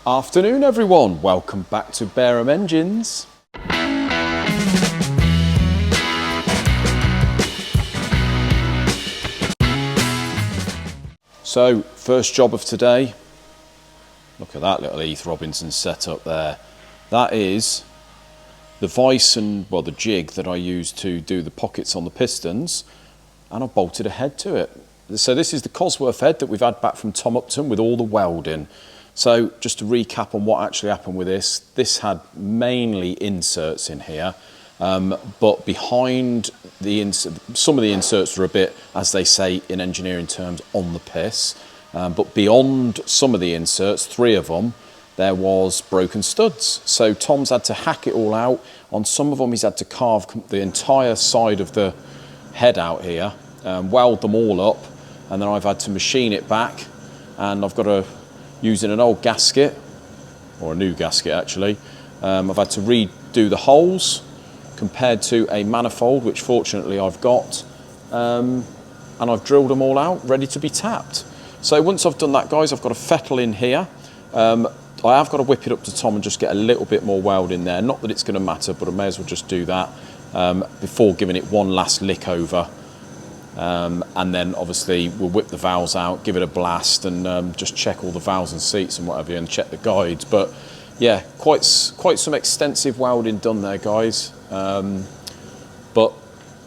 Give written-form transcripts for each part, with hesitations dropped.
Afternoon everyone, welcome back to Bareham Engines. So, first job of today, look at that little Heath Robinson setup there. That is the vice and, well, the jig that I use to do the pockets on the pistons, and I've bolted a head to it. So this is the Cosworth head that we've had back from Tom Upton with all the welding. So just to recap on what actually happened with this had mainly inserts in here, but behind the some of the inserts were a bit, as they say in engineering terms, on the piss. But beyond some of the inserts, 3 of them, there was broken studs. So Tom's had to hack it all out. On some of them he's had to carve the entire side of the head out here, weld them all up, and then I've had to machine it back, and I've got to, using an old gasket, or a new gasket actually, I've had to redo the holes compared to a manifold, which fortunately I've got, and I've drilled them all out, ready to be tapped. So once I've done that, guys, I've got a fettle in here. I have got to whip it up to Tom and just get a little bit more weld in there. Not that it's going to matter, but I may as well just do that before giving it one last lick over. And then obviously we'll whip the valves out, give it a blast, and just check all the valves and seats and whatever, and check the guides. But yeah, quite some extensive welding done there, guys. But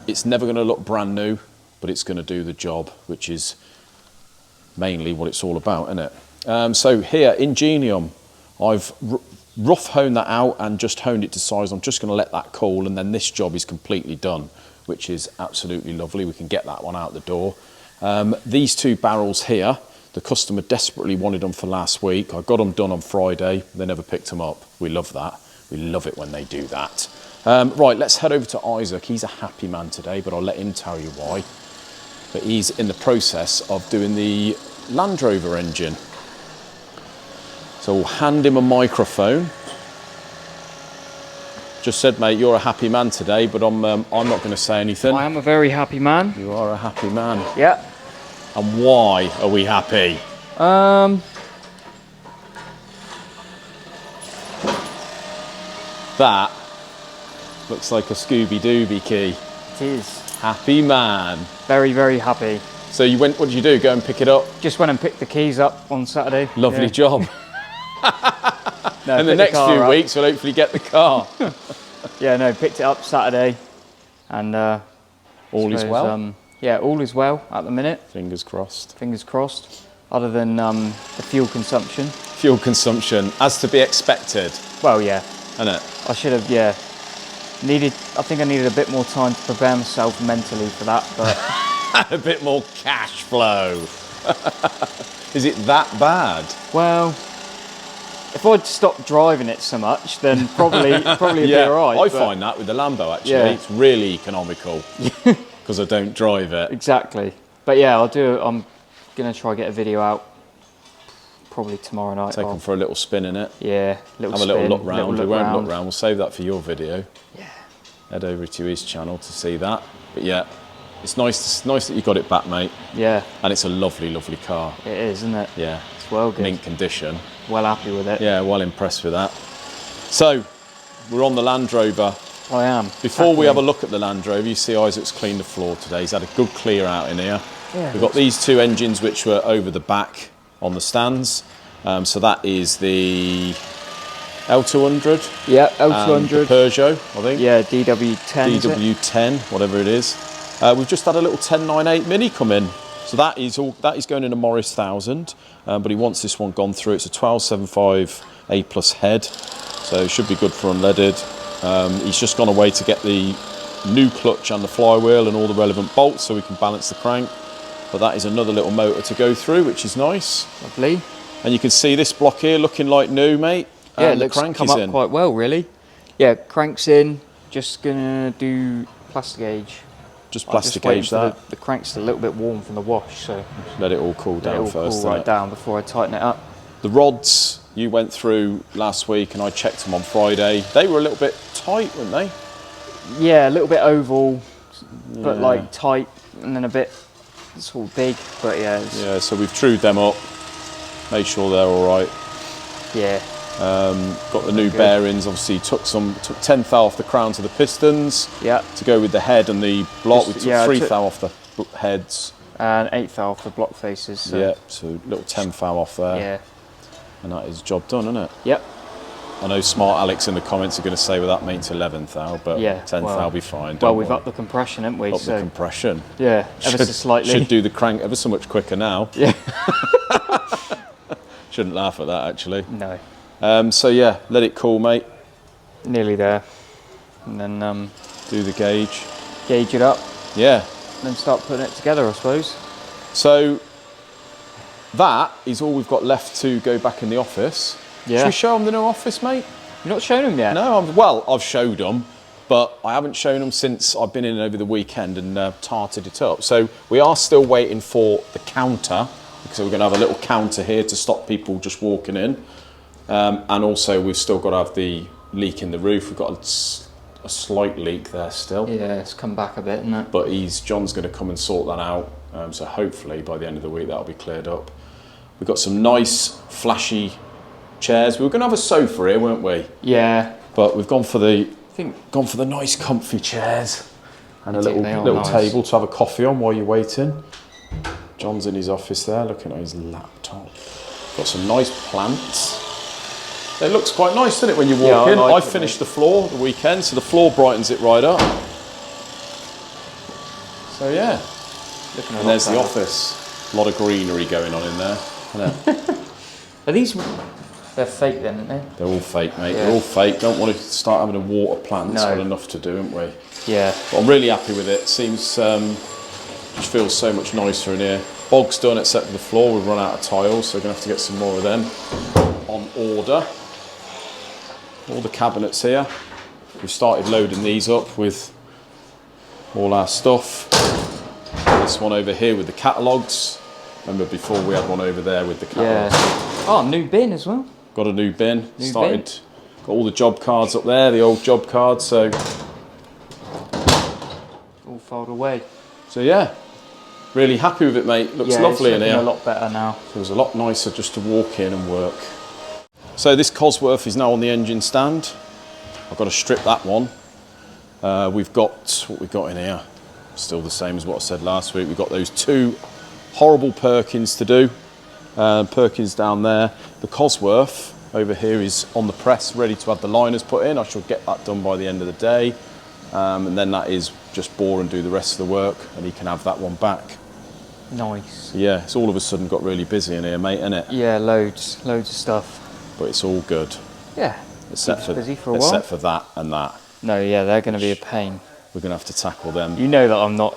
it's never going to look brand new, but it's going to do the job, which is mainly what it's all about, isn't it? So here, Ingenium, I've rough honed that out and just honed it to size. I'm just going to let that cool, and then this job is completely done, which is absolutely lovely. We can get that one out the door. These 2 barrels here, the customer desperately wanted them for last week. I got them done on Friday. They never picked them up. We love that. We love it when they do that. Right, let's head over to Isaac. He's a happy man today, but I'll let him tell you why. But he's in the process of doing the Landrover engine. So we'll hand him a microphone. Just said, mate, you're a happy man today, but I'm not going to say anything. I am a very happy man. You are a happy man. Yeah. And why are we happy? That looks like a Scooby-Dooby key. It is. Happy man. Very, very happy. So you went, what did you do? Go and pick it up? Just went and picked the keys up on Saturday. Lovely job. No, and the next few weeks we'll hopefully get the car. Yeah, no, picked it up Saturday, and all is well. Yeah, all is well at the minute. Fingers crossed. Fingers crossed. Other than the fuel consumption. Fuel consumption, as to be expected. Well, yeah. Isn't it? I should have, yeah. I think I needed a bit more time to prepare myself mentally for that, but a bit more cash flow. Is it that bad? Well, if I'd stopped driving it so much, then probably it'd be all right. I find that with the Lambo, actually. Yeah. It's really economical because I don't drive it. Exactly. But yeah, I'm going to try and get a video out probably tomorrow night. Take them for a little spin in it. Yeah, have a little look round. We won't look round. We'll save that for your video. Yeah. Head over to his channel to see that. But yeah, it's nice that you got it back, mate. Yeah. And it's a lovely, lovely car. It is, isn't it? Yeah. It's well good. Mint condition. Well happy with it. Yeah, well impressed with that. So, we're on the Landrover. I am. Before we have a look at the Landrover, you see Isaac's cleaned the floor today. He's had a good clear out in here. Yeah, We've got these 2 engines which were over the back on the stands. So that is the L200. Yeah, L200. The Peugeot, I think. Yeah, DW10. DW10, whatever it is. We've just had a little 1098 Mini come in. So that is going in a Morris 1000, but he wants this one gone through. It's a 1275 A+ head, so it should be good for unleaded. He's just gone away to get the new clutch and the flywheel and all the relevant bolts so we can balance the crank. But that is another little motor to go through, which is nice. Lovely. And you can see this block here looking like new, mate. Yeah, it looks come up quite well, really. Yeah, crank's in. Just gonna do plastic gauge. Just plastic gauge that. The crank's a little bit warm from the wash, so let it all cool down first. Cool right down before I tighten it up. The rods you went through last week, and I checked them on Friday. They were a little bit tight, weren't they? Yeah, a little bit oval, but like tight, and then a bit sort of big. But yeah. Yeah, so we've trued them up, made sure they're all right. Yeah. Got the new bearings. Obviously, took 10 thou off the crowns of the pistons. Yeah. To go with the head and the block, we took 3 thou off the heads. And 8 thou off the block faces. So. Yeah. So little 10 thou off there. Yeah. And that is job done, isn't it? Yep. I know smart Alex in the comments are going to say, well, that means 11 thou, but 10 thou will be fine. Well, we've upped the compression, haven't we? Upped the compression. Yeah, ever so slightly. Should do the crank ever so much quicker now. Yeah. Shouldn't laugh at that, actually. No. So yeah, let it cool, mate. Nearly there. And then do the gauge. Gauge it up. Yeah. And then start putting it together, I suppose. So that is all we've got left to go back in the office. Yeah. Should we show them the new office, mate? You've not shown them yet? No, I've showed them, but I haven't shown them since I've been in over the weekend and tarted it up. So we are still waiting for the counter, because we're going to have a little counter here to stop people just walking in. And also we've still got to have the leak in the roof. We've got a slight leak there still. Yeah, it's come back a bit, isn't it? But John's going to come and sort that out. So hopefully by the end of the week that'll be cleared up. We've got some nice flashy chairs. We were going to have a sofa here, weren't we? Yeah. But we've gone for the nice comfy chairs and a little nice table to have a coffee on while you're waiting. John's in his office there looking at his laptop. Got some nice plants. It looks quite nice, doesn't it, when you walk in? I finished the floor the weekend, so the floor brightens it right up. So yeah. And there's the office. A lot of greenery going on in there, isn't it? Are these... They're fake then, aren't they? They're all fake, mate. Yeah. They're all fake. Don't want to start having to water plants. Got enough to do, haven't we? Yeah. But I'm really happy with it. Seems, just feels so much nicer in here. Bog's done except for the floor. We've run out of tiles, so we're going to have to get some more of them on order. All the cabinets here. We've started loading these up with all our stuff. This one over here with the catalogues. Remember before we had one over there with the catalogues. Yeah. Oh, new bin as well. Got a new bin. Got all the job cards up there, the old job cards, so all filed away. So yeah, really happy with it, mate. Looks lovely in here. A lot better now. Feels a lot nicer just to walk in and work. So this Cosworth is now on the engine stand. I've got to strip that one. We've got what we've got in here. Still the same as what I said last week. We've got those 2 horrible Perkins to do. Perkins down there. The Cosworth over here is on the press, ready to have the liners put in. I shall get that done by the end of the day. And then that is just bore and do the rest of the work, and he can have that one back. Nice. Yeah, it's all of a sudden got really busy in here, mate, isn't it? Yeah, loads of stuff. But it's all good. Yeah. Except for busy for a while. Except for that and that. No, yeah, they're going to be a pain. We're going to have to tackle them. You know that I'm not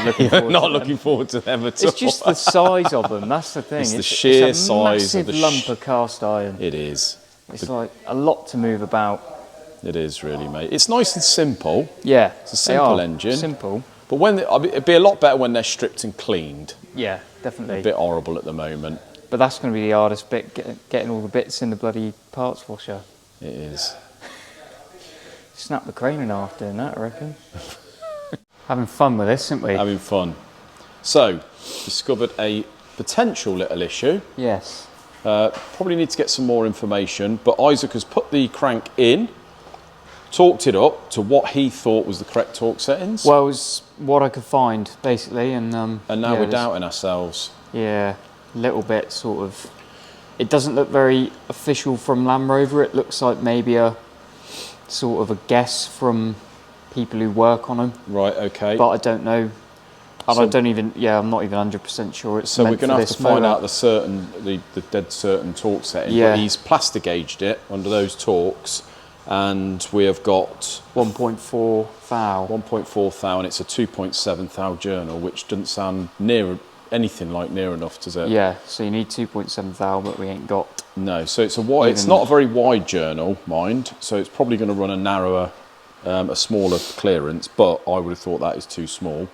looking forward not looking forward to them at all. It's just the size of them, that's the thing. It's the sheer size of the lump of cast iron. It is. It's like a lot to move about. It is really, mate. It's nice and simple. Yeah. It's a simple engine. Simple. But it'd be a lot better when they're stripped and cleaned. Yeah, definitely. A bit horrible at the moment. But that's going to be the hardest bit, getting all the bits in the bloody parts washer. It is. Snap the crane in half doing that, I reckon. Having fun with this, aren't we? Having fun. So, discovered a potential little issue. Yes. Probably need to get some more information, but Isaac has put the crank in, torqued it up to what he thought was the correct torque settings. Well, it was what I could find, basically. And now we're doubting ourselves. Yeah, a little bit, sort of. It doesn't look very official from Landrover. It looks like maybe a sort of a guess from people who work on them. Right, okay. But I don't know. And I'm not even 100% sure it's so meant we're going to have to find motor. out the dead certain torque setting. Yeah. But he's plastic gauged it under those torques, and we have got 1.4 thou. 1.4 thou, and it's a 2.7 thou journal, which doesn't sound near anything like near enough, does it? Yeah. So you need 2.7 thou, but we ain't got. No. So it's it's not a very wide journal, mind. So it's probably going to run a narrower, a smaller clearance. But I would have thought that is too small.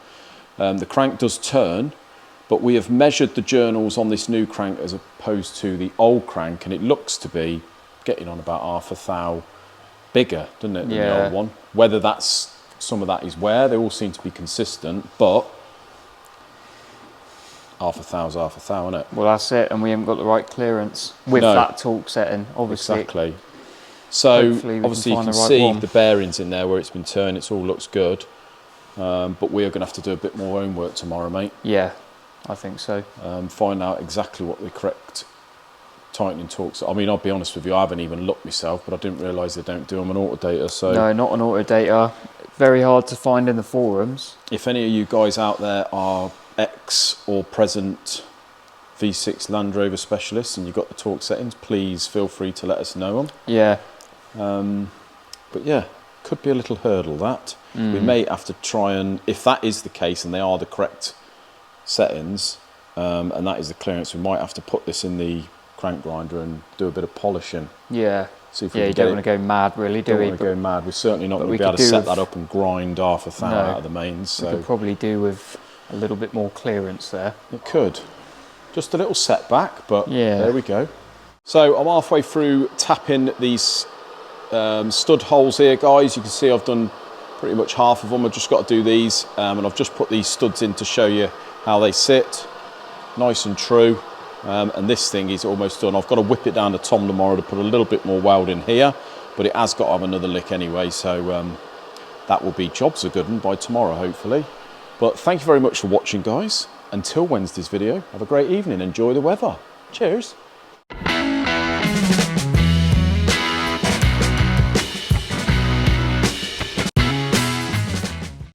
The crank does turn, but we have measured the journals on this new crank as opposed to the old crank, and it looks to be getting on about half a thou bigger, doesn't it, than the old one? Whether some of that is wear, they all seem to be consistent, but half a thou, isn't it? Well, that's it, and we haven't got the right clearance with No. that torque setting, obviously. Exactly. So Hopefully we obviously you can can find the right see one. the bearings in there where it's been turned. It all looks good. But we are going to have to do a bit more homework tomorrow, mate. Yeah, I think so. Find out exactly what the correct tightening torques are. I mean, I'll be honest with you, I haven't even looked myself, but I didn't realise they don't do them on Autodata. So No, not an Autodata. Very hard to find in the forums. if any of you guys out there are ex or present V6 Land Rover specialists and you've got the torque settings, please feel free to let us know them. Yeah. But yeah, could be a little hurdle that. We may have to try and, if that is the case and they are the correct settings, and that is the clearance, we might have to put this in the crank grinder and do a bit of polishing. Yeah. See if we Yeah, can you get don't it. want to go mad, really, do Don't we? want to go mad. We're certainly not going to we be able could to do set with- that up and grind half a thou No. out of the mains. We So could probably do with a little bit more clearance there. it could. Just a little setback, but Yeah. there we go. So I'm halfway through tapping these stud holes here, guys. You can see I've done pretty much half of them. I've just got to do these, and I've just put these studs in to show you how they sit. Nice and true. And this thing is almost done. I've got to whip it down to Tom tomorrow to put a little bit more weld in here, but it has got to have another lick anyway, so that will be jobs are good one by tomorrow, hopefully. But thank you very much for watching, guys. Until Wednesday's video, have a great evening. Enjoy the weather. Cheers.